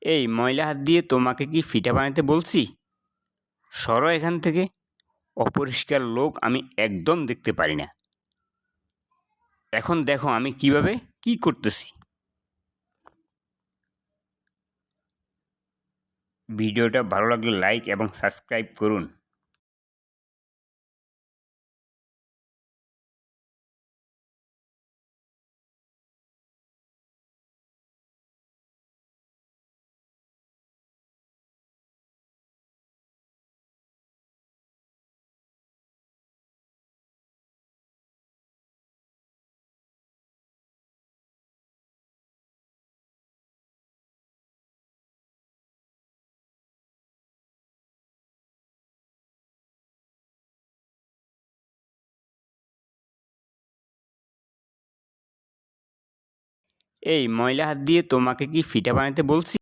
এই ময়লা হাত দিয়ে তোমাকে কি ফিতা বানাতে বলছি? সরো এখান থেকে। অপরিষ্কার লোক আমি একদম দেখতে পারি না। এখন দেখো আমি কিভাবে কি করতেছি। ভিডিওটা ভালো লাগলে লাইক এবং সাবস্ক্রাইব করুন। এই ময়লা হাত দিয়ে তোমাকে কি ফিতা বানাতে বলছি?